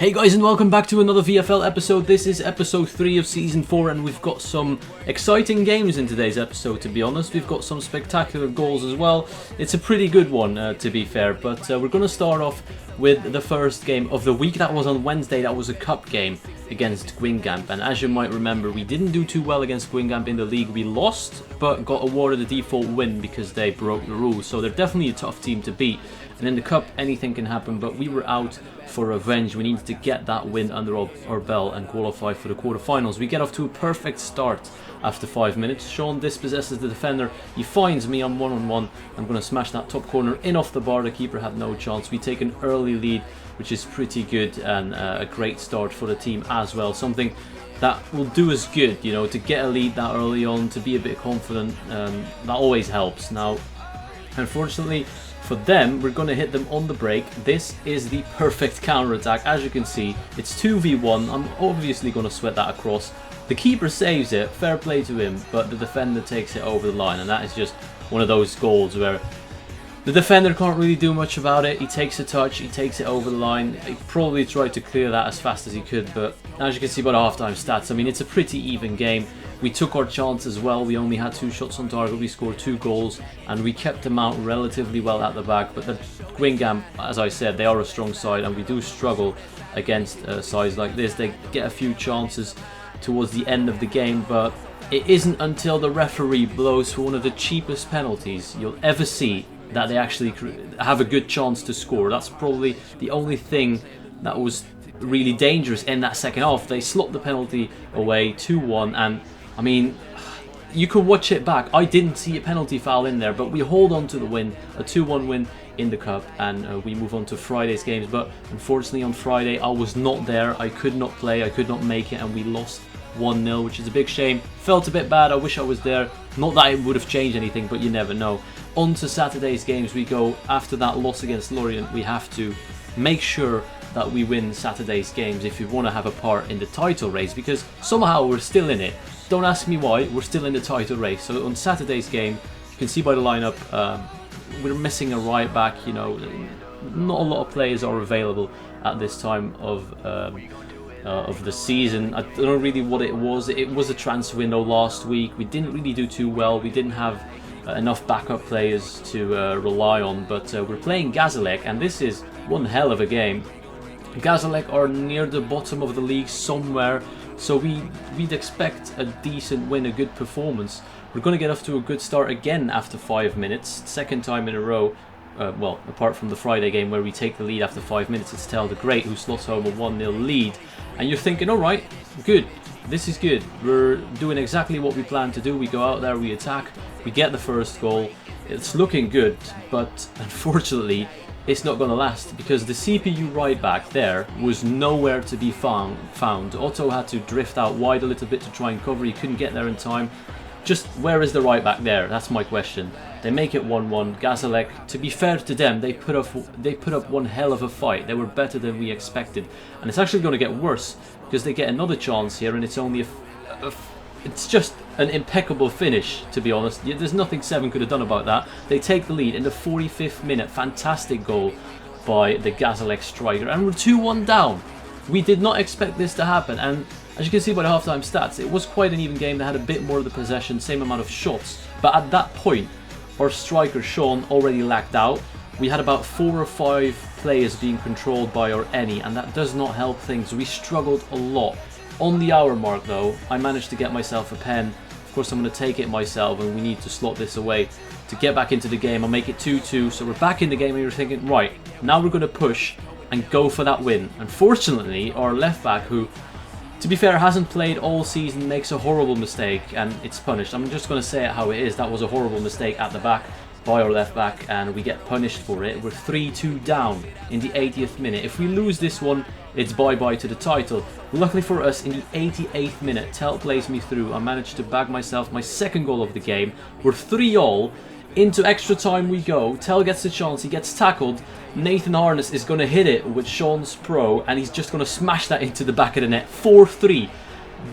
Hey guys, and welcome back to another VFL episode. This is episode 3 of season 4, and we've got some exciting games in today's episode, to be honest. We've got some spectacular goals as well. It's a pretty good one, to be fair, but we're going to start off with the first game of the week. That was on Wednesday. That was a cup game against Guingamp, and as you might remember, we didn't do too well against Guingamp in the league. We lost, but got awarded a default win because they broke the rules, so they're definitely a tough team to beat. And in the cup, anything can happen, but we were out for revenge. We needed to get that win under our belt and qualify for the quarterfinals. We get off to a perfect start after 5 minutes. Sean dispossesses the defender. He finds me on one-on-one. I'm going to smash that top corner in off the bar. The keeper had no chance. We take an early lead, which is pretty good, and a great start for the team as well. Something that will do us good, you know, to get a lead that early on, to be a bit confident. That always helps. Now, unfortunately, for them, we're going to hit them on the break. This is the perfect counter-attack. As you can see, it's 2v1. I'm obviously going to sweat that across. The keeper saves it, fair play to him, but the defender takes it over the line, and that is just one of those goals where the defender can't really do much about it. He takes a touch, he takes it over the line. He probably tried to clear that as fast as he could, but as you can see by the halftime stats, I mean, it's a pretty even game. We took our chance as well. We only had 2 shots on target. We scored 2 goals, and we kept them out relatively well at the back. But the Guingamp, as I said, they are a strong side, and we do struggle against sides like this. They get a few chances towards the end of the game, but it isn't until the referee blows for one of the cheapest penalties you'll ever see that they actually have a good chance to score. That's probably the only thing that was really dangerous in that second half. They slot the penalty away 2-1, and I mean, you can watch it back. I didn't see a penalty foul in there, but we hold on to the win, a 2-1 win in the cup, and we move on to Friday's games. But unfortunately on Friday I was not there. I could not play, I could not make it, and we lost 1-0, which is a big shame. Felt a bit bad. I wish I was there. Not that it would have changed anything, but you never know. On to Saturday's games we go. After that loss against Lorient, we have to make sure that we win Saturday's games if we want to have a part in the title race, because somehow we're still in it. Don't ask me why, we're still in the title race. So on Saturday's game, you can see by the lineup, we're missing a right back. You know, not a lot of players are available at this time of the season. I don't know really what it was. It was a transfer window last week. We didn't really do too well. We didn't have enough backup players to rely on, but we're playing Gazalek, and this is one hell of a game. Gazalek are near the bottom of the league somewhere, so we'd expect a decent win, a good performance. We're going to get off to a good start again after 5 minutes, second time in a row. Well, apart from the Friday game where we take the lead after 5 minutes, it's Tel the Great who slots home a 1-0 lead. And you're thinking, alright, good, this is good. We're doing exactly what we plan to do. We go out there, we attack, we get the first goal. It's looking good, but unfortunately, it's not going to last, because the CPU right back there was nowhere to be found. Otto had to drift out wide a little bit to try and cover. He couldn't get there in time. Just where is the right back there? That's my question. They make it 1-1. Gazalek, to be fair to them, they put up one hell of a fight. They were better than we expected, and it's actually going to get worse because they get another chance here, and it's only it's just an impeccable finish, to be honest. There's nothing Seven could have done about that. They take the lead in the 45th minute. Fantastic goal by the Gazalek striker, and we're 2-1 down. We did not expect this to happen, and as you can see by the halftime stats, it was quite an even game. They had a bit more of the possession, same amount of shots, but at that point our striker Sean already lacked out. We had about 4 or 5 players being controlled by our Any, and that does not help things. We struggled a lot. On the hour mark though, I managed to get myself a pen. Of course I'm going to take it myself, and we need to slot this away to get back into the game. I'll make it 2-2, so we're back in the game, and you're thinking, right, now we're going to push and go for that win. Unfortunately, our left back, who, to be fair, hasn't played all season, makes a horrible mistake, and it's punished. I'm just going to say it how it is. That was a horrible mistake at the back by our left back, and we get punished for it. We're 3-2 down in the 80th minute. If we lose this one, it's bye-bye to the title. Luckily for us, in the 88th minute, Tel plays me through. I managed to bag myself my second goal of the game. We're 3-all. Into extra time we go. Tel gets the chance, he gets tackled. Nathan Harness is going to hit it with Sean's pro, and he's just going to smash that into the back of the net. 4-3.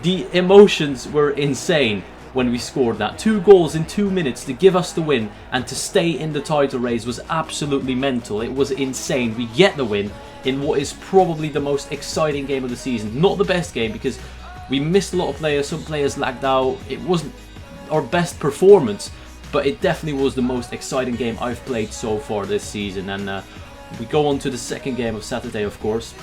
The emotions were insane. when we scored that. 2 goals in 2 minutes to give us the win and to stay in the title race was absolutely mental. It was insane. We get the win in what is probably the most exciting game of the season. Not the best game because we missed a lot of players, some players lagged out. It wasn't our best performance, but it definitely was the most exciting game I've played so far this season. And we go on to the second game of Saturday, of course.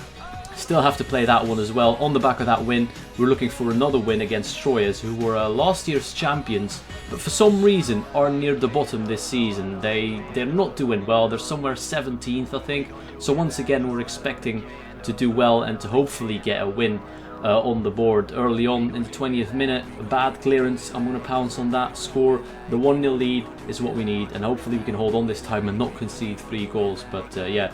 Still have to play that one as well. On the back of that win, we're looking for another win against Troyes, who were last year's champions, but for some reason are near the bottom this season. They're not doing well. They're somewhere 17th, I think. So once again, we're expecting to do well and to hopefully get a win on the board early on in the 20th minute. A bad clearance. I'm going to pounce on that, score. The 1-0 lead is what we need, and hopefully we can hold on this time and not concede 3 goals. But yeah.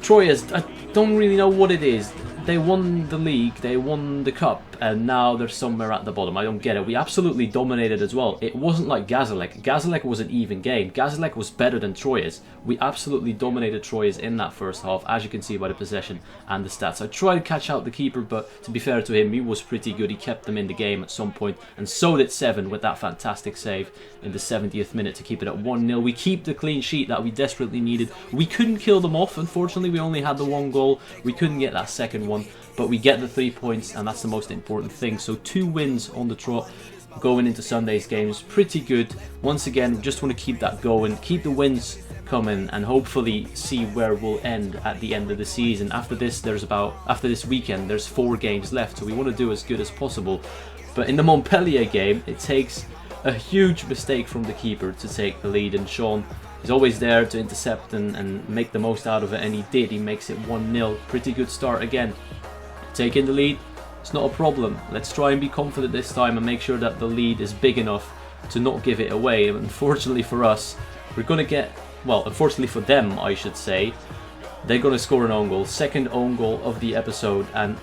Troyes, I don't really know what it is. They won the league, they won the cup, and now they're somewhere at the bottom. I don't get it. We absolutely dominated as well. It wasn't like Gazalek. Gazalek was an even game. Gazalek was better than Troyes. We absolutely dominated Troyes in that first half, as you can see by the possession and the stats. I tried to catch out the keeper, but to be fair to him, he was pretty good. He kept them in the game at some point, and so did Seven with that fantastic save in the 70th minute to keep it at 1-0. We keep the clean sheet that we desperately needed. We couldn't kill them off, unfortunately. We only had the 1 goal. We couldn't get that second one, but we get the 3 points, and that's the most important thing. So 2 wins on the trot going into Sunday's games. Pretty good. Once again, we just want to keep that going, keep the wins coming, and hopefully see where we'll end at the end of the season. After this weekend, there's 4 games left, so we want to do as good as possible. But in the Montpellier game, it takes a huge mistake from the keeper to take the lead, and Sean is always there to intercept and make the most out of it, and he did. He makes it 1-0. Pretty good start again. Taking the lead, it's not a problem. Let's try and be confident this time and make sure that the lead is big enough to not give it away. Unfortunately for us, we're going to get, well, unfortunately for them, I should say, they're going to score an own goal. Second own goal of the episode, and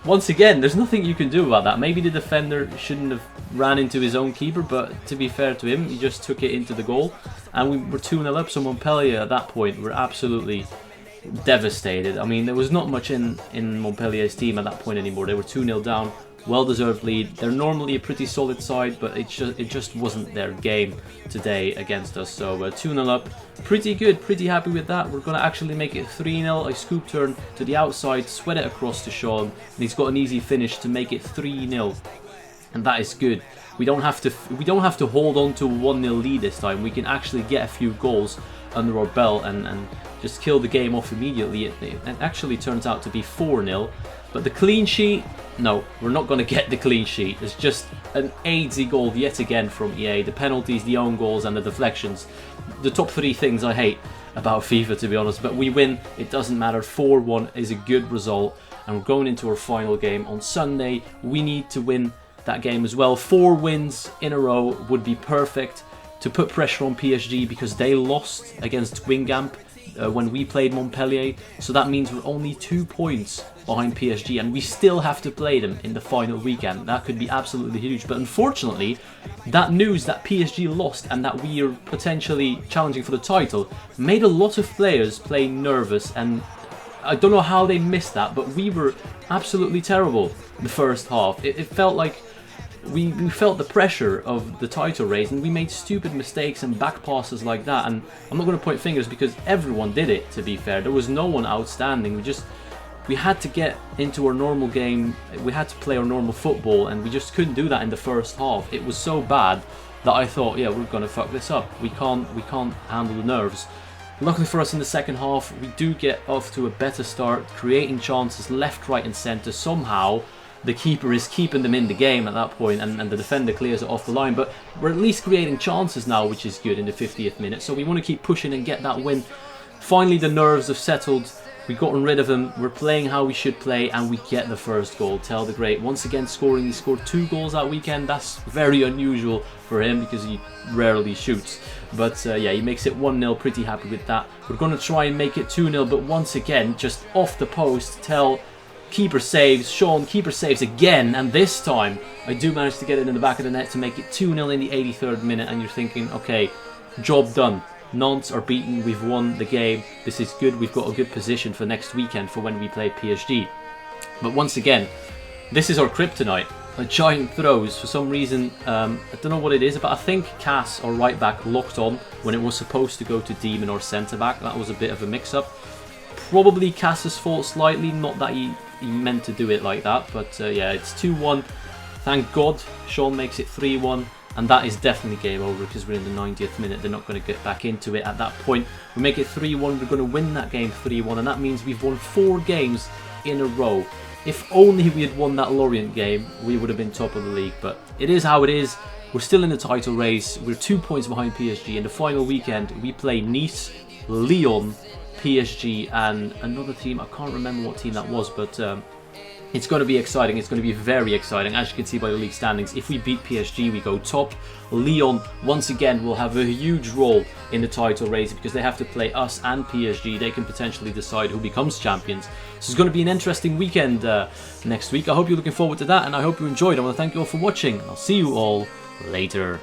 once again, there's nothing you can do about that. Maybe the defender shouldn't have ran into his own keeper, but to be fair to him, he just took it into the goal, and we were 2-0 up. So Montpellier at that point were absolutely devastated. I mean, there was not much in Montpellier's team at that point anymore. They were 2-0 down. Well-deserved lead. They're normally a pretty solid side, but it just wasn't their game today against us. So 2-0 up, pretty good, pretty happy with that. We're going to actually make it 3-0. A scoop turn to the outside, sweat it across to Sean, and he's got an easy finish to make it 3-0, and that is good. We don't have to hold on to a 1-0 lead this time. We can actually get a few goals under our belt and just kill the game off immediately. It actually turns out to be 4-0. But the clean sheet, no, we're not going to get the clean sheet. It's just an AIDS goal yet again from EA. The penalties, the own goals, and the deflections. The top 3 things I hate about FIFA, to be honest. But we win, it doesn't matter. 4-1 is a good result. And we're going into our final game on Sunday. We need to win that game as well. 4 wins in a row would be perfect to put pressure on PSG, because they lost against Guingamp when we played Montpellier. So that means we're only 2 points behind PSG, and we still have to play them in the final weekend. That could be absolutely huge. But unfortunately, that news that PSG lost and that we are potentially challenging for the title made a lot of players play nervous, and I don't know how they missed that, but we were absolutely terrible the first half. It felt like we felt the pressure of the title race, and we made stupid mistakes and back passes like that. And I'm not going to point fingers because everyone did it, to be fair. There was no one outstanding. We had to get into our normal game. We had to play our normal football, and we just couldn't do that in the first half. It was so bad that I thought, yeah, we're going to fuck this up. We can't handle the nerves. Luckily for us, in the second half, we do get off to a better start, creating chances left, right and centre. Somehow the keeper is keeping them in the game at that point, and the defender clears it off the line. But we're at least creating chances now, which is good in the 50th minute. So we want to keep pushing and get that win. Finally, the nerves have settled. We've gotten rid of them. We're playing how we should play, and we get the first goal. Tell the Great once again scoring. He scored 2 goals that weekend. That's very unusual for him because he rarely shoots. But yeah, he makes it 1-0. Pretty happy with that. We're going to try and make it 2-0, but once again, just off the post. Tell keeper saves. Sean, keeper saves again, and this time I do manage to get it in the back of the net to make it 2-0 in the 83rd minute. And you're thinking, okay, job done. Nantes are beaten, we've won the game, this is good, we've got a good position for next weekend for when we play PSG. But once again, this is our kryptonite. giant throws for some reason. I don't know what it is, but I think Cass or right back locked on when it was supposed to go to Demon or centre back. That was a bit of a mix-up. Probably Cass's fault slightly, not that he meant to do it like that, but yeah, it's 2-1. Thank God Sean makes it 3-1, and that is definitely game over because we're in the 90th minute. They're not going to get back into it at that point. We make it 3-1, we're going to win that game 3-1, and that means we've won 4 games in a row. If only we had won that Lorient game, we would have been top of the league, but it is how it is. We're still in the title race. We're 2 points behind PSG. In the final weekend, we play Nice, Lyon, PSG, and another team. I can't remember what team that was, but it's going to be exciting. It's going to be very exciting. As you can see by the league standings, if we beat PSG, we go top. Lyon, once again, will have a huge role in the title race because they have to play us and PSG. They can potentially decide who becomes champions. So it's going to be an interesting weekend next week. I hope you're looking forward to that, and I hope you enjoyed. I want to thank you all for watching. I'll see you all later.